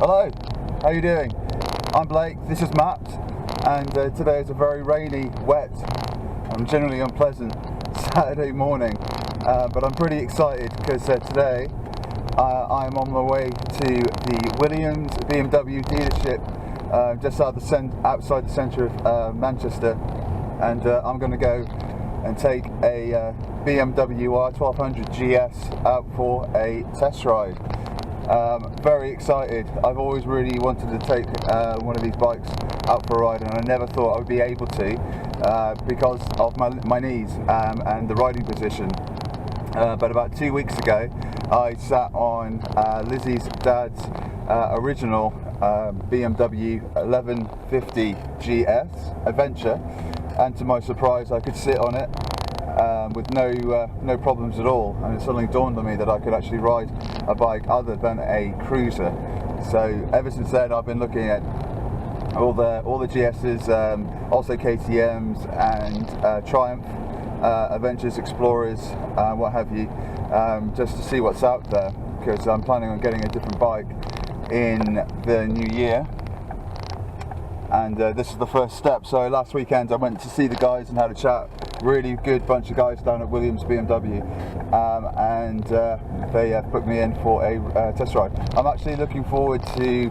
Hello, how you doing? I'm Blake, this is Matt, and today is a very rainy, wet, and generally unpleasant Saturday morning, but I'm pretty excited because today I'm on my way to the Williams BMW dealership just outside the centre of Manchester, and I'm going to go and take a BMW R1200GS out for a test ride. Very excited. I've always really wanted to take one of these bikes out for a ride, and I never thought I would be able to because of my knees and the riding position. But about 2 weeks ago I sat on Lizzie's dad's original BMW 1150GS Adventure, and to my surprise I could sit on it with no problems at all, and it suddenly dawned on me that I could actually ride a bike other than a cruiser. So ever since then I've been looking at all the GS's, also KTM's and Triumph Adventures, Explorers, what have you, just to see what's out there, because I'm planning on getting a different bike in the new year, and this is the first step. So last weekend I went to see the guys and had a chat. Really good bunch of guys down at Williams BMW, and they put me in for a test ride. I'm actually looking forward to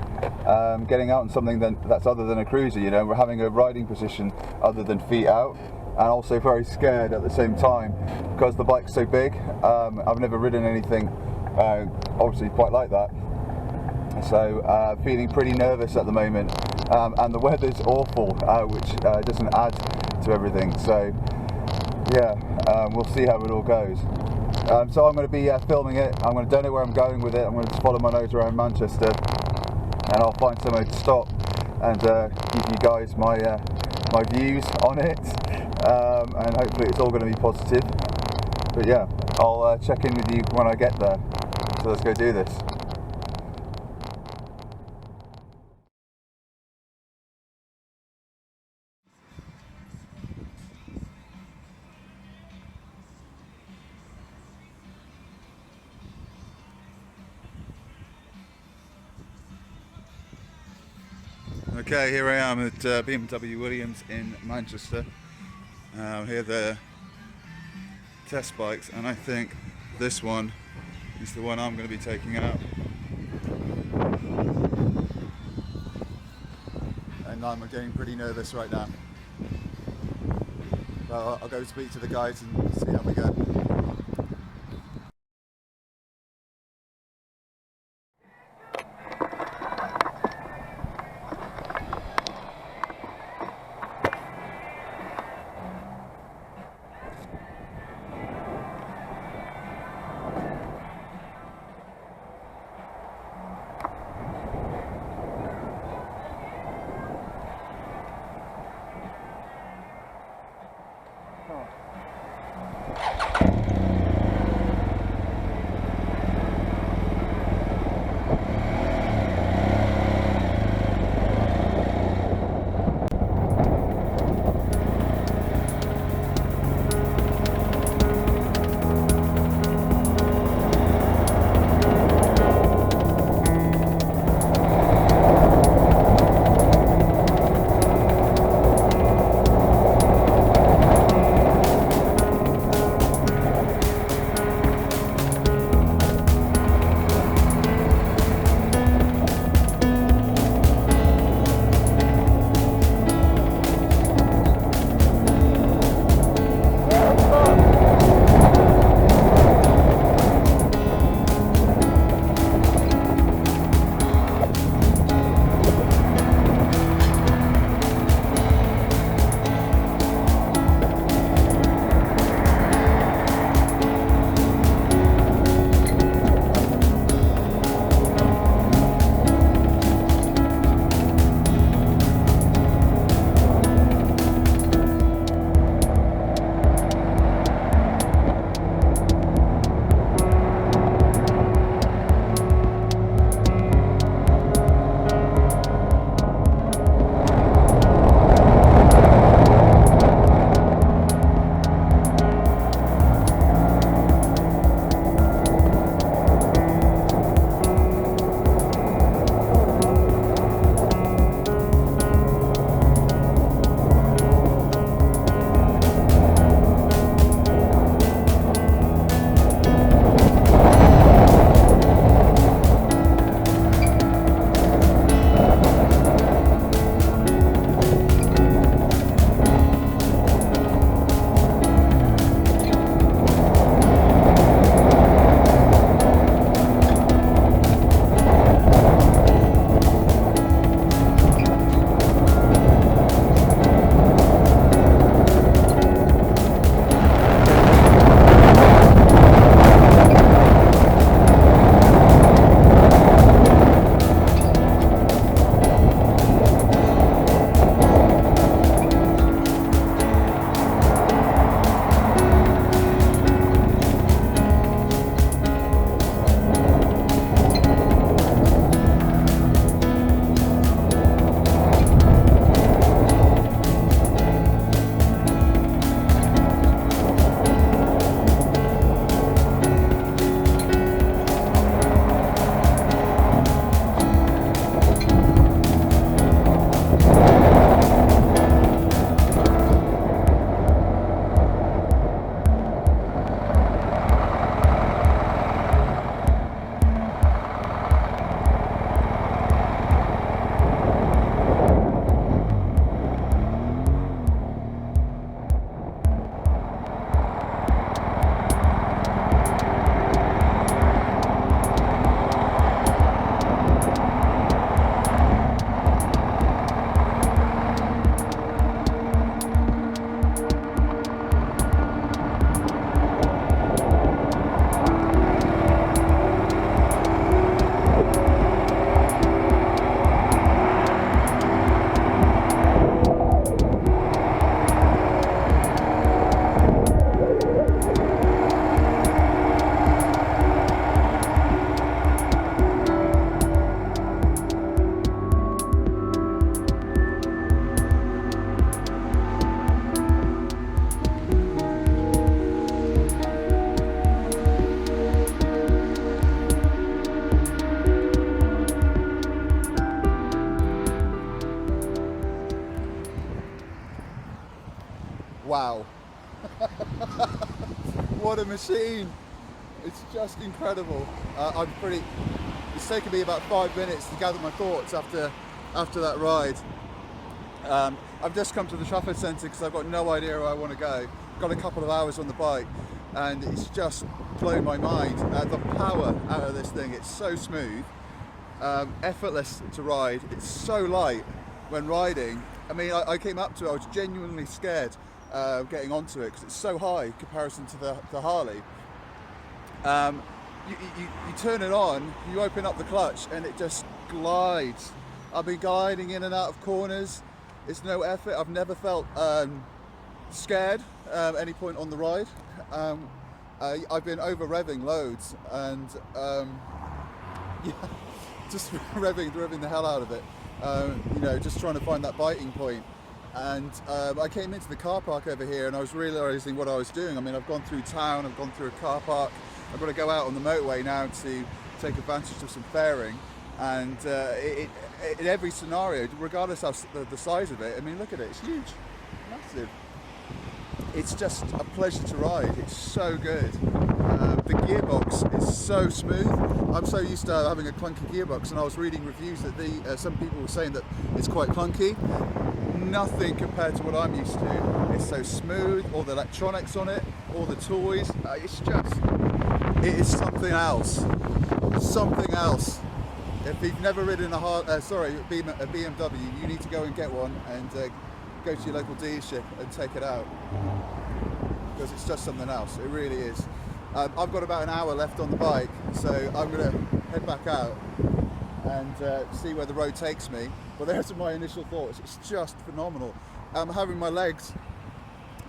getting out on something that's other than a cruiser. You know, we're having a riding position other than feet out, and also very scared at the same time because the bike's so big. I've never ridden anything obviously quite like that, so feeling pretty nervous at the moment, and the weather's awful, which doesn't add to everything. So yeah, we'll see how it all goes. So I'm going to be filming it. Don't know where I'm going with it. I'm going to just follow my nose around Manchester, and I'll find somewhere to stop and give you guys my views on it, and hopefully it's all going to be positive. But yeah, I'll check in with you when I get there. So let's go do this. Okay, here I am at BMW Williams in Manchester. Here are the test bikes, and I think this one is the one I'm going to be taking out. And I'm getting pretty nervous right now. Well, I'll go speak to the guys and see how we go. wow. What a machine. It's just incredible. It's taken me about 5 minutes to gather my thoughts after that ride. I've just come to the Trafford Centre because I've got no idea where I want to go. Got a couple of hours on the bike and it's just blown my mind. The power out of this thing, it's so smooth, effortless to ride. It's so light when riding. I mean, I came up to it, I was genuinely scared getting onto it because it's so high in comparison to the Harley. You turn it on, you open up the clutch and it just glides. I've been gliding in and out of corners. It's no effort. I've never felt scared at any point on the ride. I've been over revving loads and yeah, just revving the hell out of it. You know, just trying to find that biting point. And I came into the car park over here and I was realising what I was doing. I mean, I've gone through town, I've gone through a car park. I've got to go out on the motorway now to take advantage of some fairing. And in every scenario, regardless of the size of it, I mean, look at it, it's huge, massive. It's just a pleasure to ride. It's so good. The gearbox is so smooth. I'm so used to having a clunky gearbox, and I was reading reviews that some people were saying that it's quite clunky. Nothing compared to what I'm used to. It's so smooth, all the electronics on it, all the toys. It is something else. Something else. If you've never ridden a BMW, you need to go and get one and go to your local dealership and take it out, because it's just something else. It really is. I've got about an hour left on the bike, so I'm going to head back out and see where the road takes me. But there's my initial thoughts. It's just phenomenal. Having my legs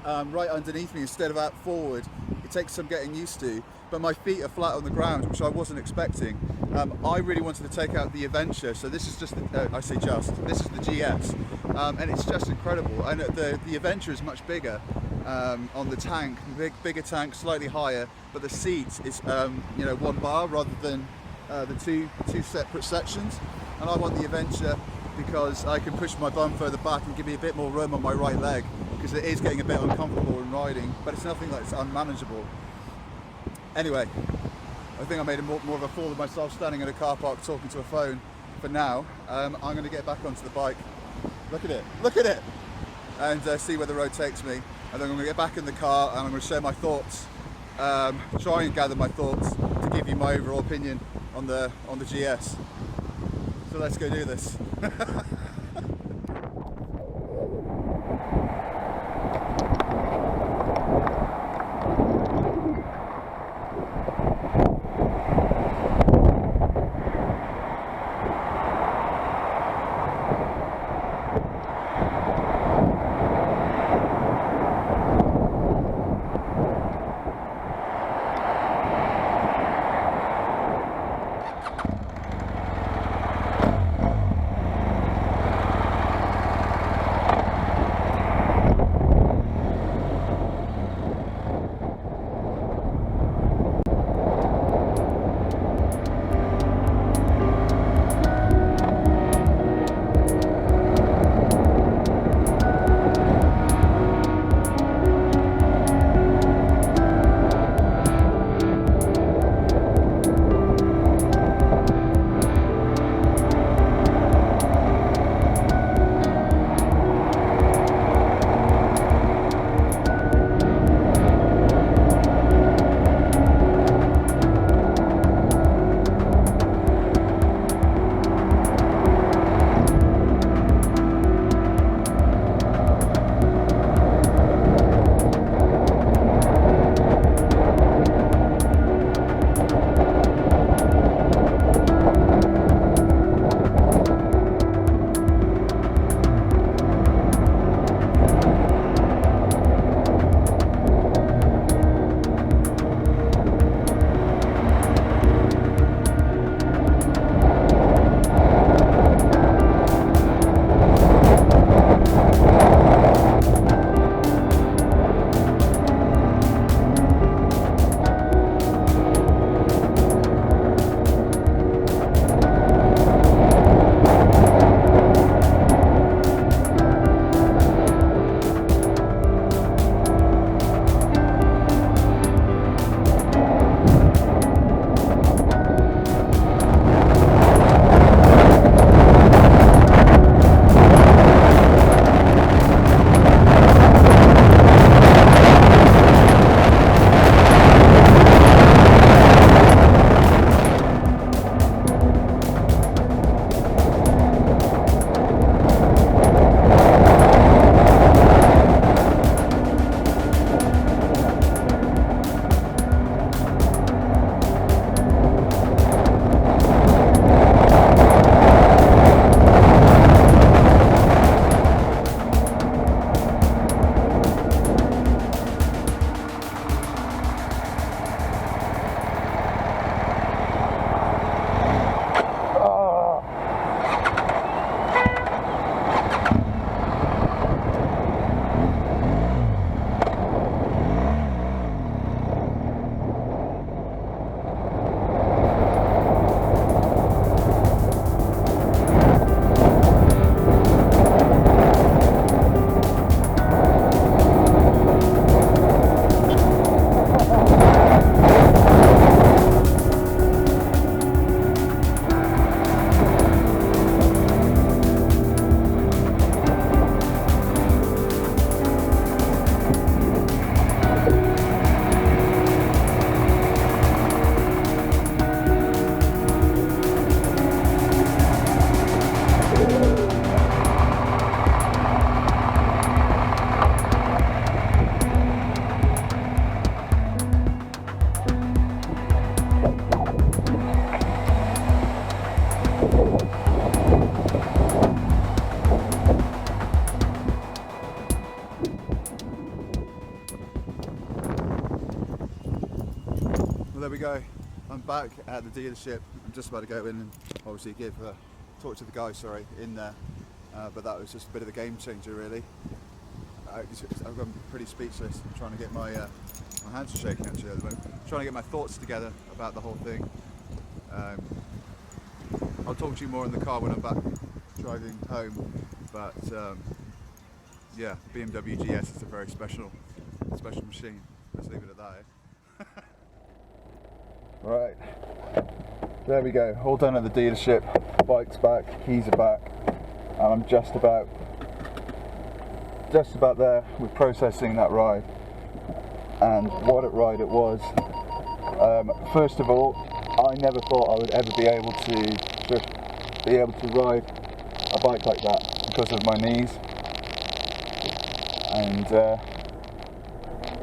right underneath me instead of out forward, it takes some getting used to, but my feet are flat on the ground, which I wasn't expecting. I really wanted to take out the Adventure, so this is just, this is the GS, and it's just incredible. And the Adventure is much bigger on the tank, bigger tank, slightly higher, but the seat is you know, one bar rather than the two separate sections. And I want the Adventure because I can push my bum further back and give me a bit more room on my right leg, because it is getting a bit uncomfortable in riding, but it's nothing that's unmanageable. Anyway, I think I made more of a fool of myself standing in a car park talking to a phone for now. I'm going to get back onto the bike. Look at it, and see where the road takes me. And then I'm going to get back in the car and I'm going to share my thoughts, try and gather my thoughts to give you my overall opinion on the GS. So let's go do this. Well, there we go. I'm back at the dealership. I'm just about to go in and obviously talk to the guy, sorry, in there. But that was just a bit of a game changer, really. I've gone pretty speechless. I'm trying to get my hands are shaking actually at the moment. I'm trying to get my thoughts together about the whole thing. I'll talk to you more in the car when I'm back driving home. But yeah, BMW GS is a very special machine. Let's leave it at that. Eh? Right, there we go. All done at the dealership. Bike's back, keys are back, and I'm just about there with processing that ride. And what a ride it was. First of all, I never thought I would ever be able to ride a bike like that because of my knees, and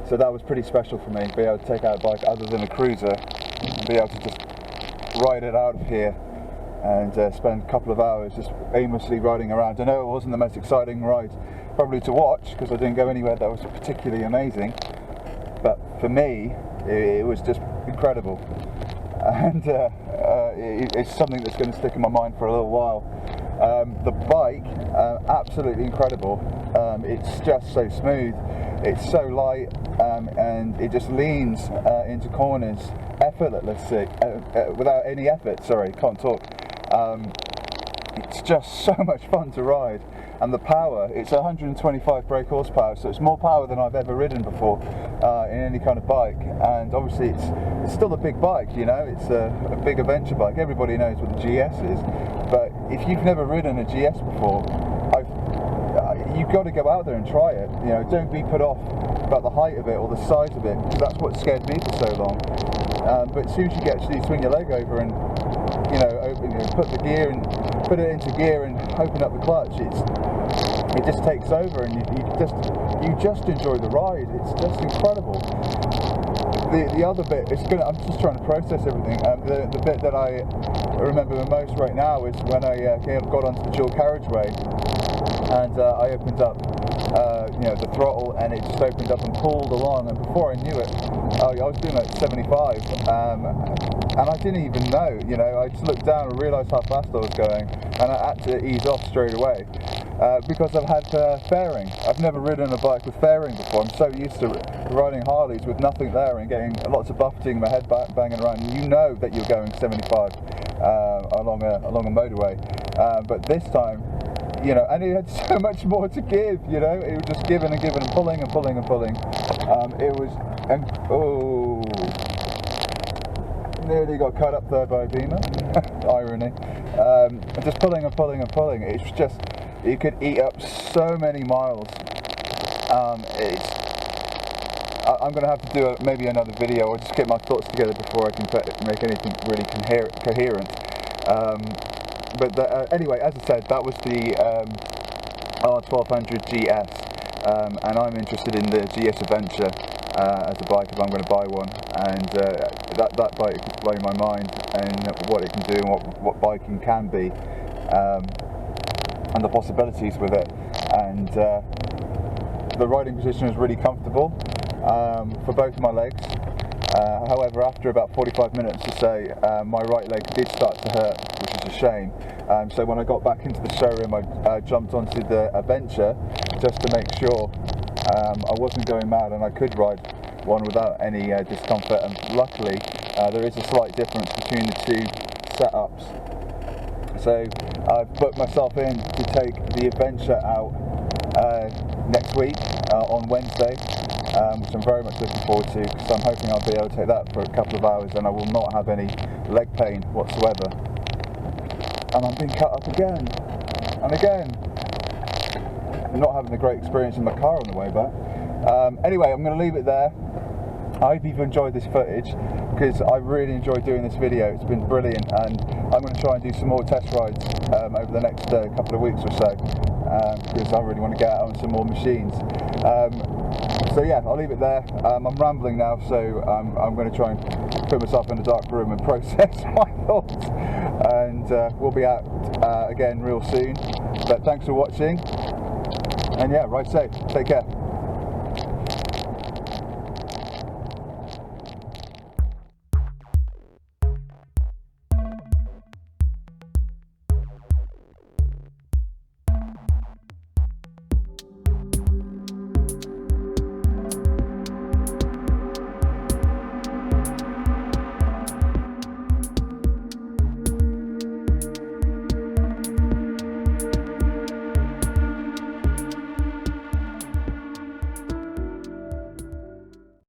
so that was pretty special for me, be able to take out a bike other than a cruiser and be able to just ride it out of here and spend a couple of hours just aimlessly riding around. I know it wasn't the most exciting ride probably to watch because I didn't go anywhere that was particularly amazing, but for me it was just incredible, and it's something that's going to stick in my mind for a little while. The bike, absolutely incredible. It's just so smooth, it's so light, and it just leans into corners effortlessly, without any effort. Sorry, can't talk. It's just so much fun to ride, and the power, it's 125 brake horsepower, so it's more power than I've ever ridden before in any kind of bike. And obviously it's still a big bike, you know, it's a big adventure bike. Everybody knows what the GS is, but if you've never ridden a GS before, you've got to go out there and try it. You know, don't be put off about the height of it or the size of it, because that's what scared me for so long. But as soon as you actually swing your leg over and put it into gear and open up the clutch, it just takes over, and you just enjoy the ride. It's just incredible. The other bit, I'm just trying to process everything. The bit that I remember the most right now is when I got onto the dual carriageway, and I opened up the throttle, and it just opened up and pulled along, and before I knew it, I was doing like 75, and I didn't even know, you know, I just looked down and realised how fast I was going, and I had to ease off straight away, because I've had fairing. I've never ridden a bike with fairing before. I'm so used to riding Harleys with nothing there and getting lots of buffeting, my head banging around, and you know that you're going 75 along a motorway, but this time, you know, and it had so much more to give, you know, it was just giving and giving and pulling and pulling and pulling. It was, oh, nearly got cut up there by a beamer, irony. Just pulling and pulling and pulling, it's just, you could eat up so many miles. I'm going to have to do maybe another video, or just get my thoughts together before I can make anything really coherent. But anyway, as I said, that was the R1200GS, and I'm interested in the GS Adventure as a bike if I'm going to buy one, and that bike is blowing my mind, and what it can do and what biking can be, and the possibilities with it. And the riding position is really comfortable for both my legs. However, after about 45 minutes or so, my right leg did start to hurt, which is a shame. So when I got back into the showroom, I jumped onto the Adventure just to make sure I wasn't going mad and I could ride one without any discomfort. And luckily, there is a slight difference between the two setups. So I've booked myself in to take the Adventure out next week on Wednesday. Which I'm very much looking forward to, because I'm hoping I'll be able to take that for a couple of hours and I will not have any leg pain whatsoever. And I'm being cut up again and again. I'm not having a great experience in my car on the way back. Anyway, I'm going to leave it there. I hope you've enjoyed this footage, because I really enjoyed doing this video. It's been brilliant, and I'm going to try and do some more test rides over the next couple of weeks or so. because I really want to get out on some more machines. So yeah, I'll leave it there. I'm rambling now, so I'm going to try and put myself in a dark room and process my thoughts, and we'll be out again real soon. But thanks for watching, and yeah, ride safe, take care.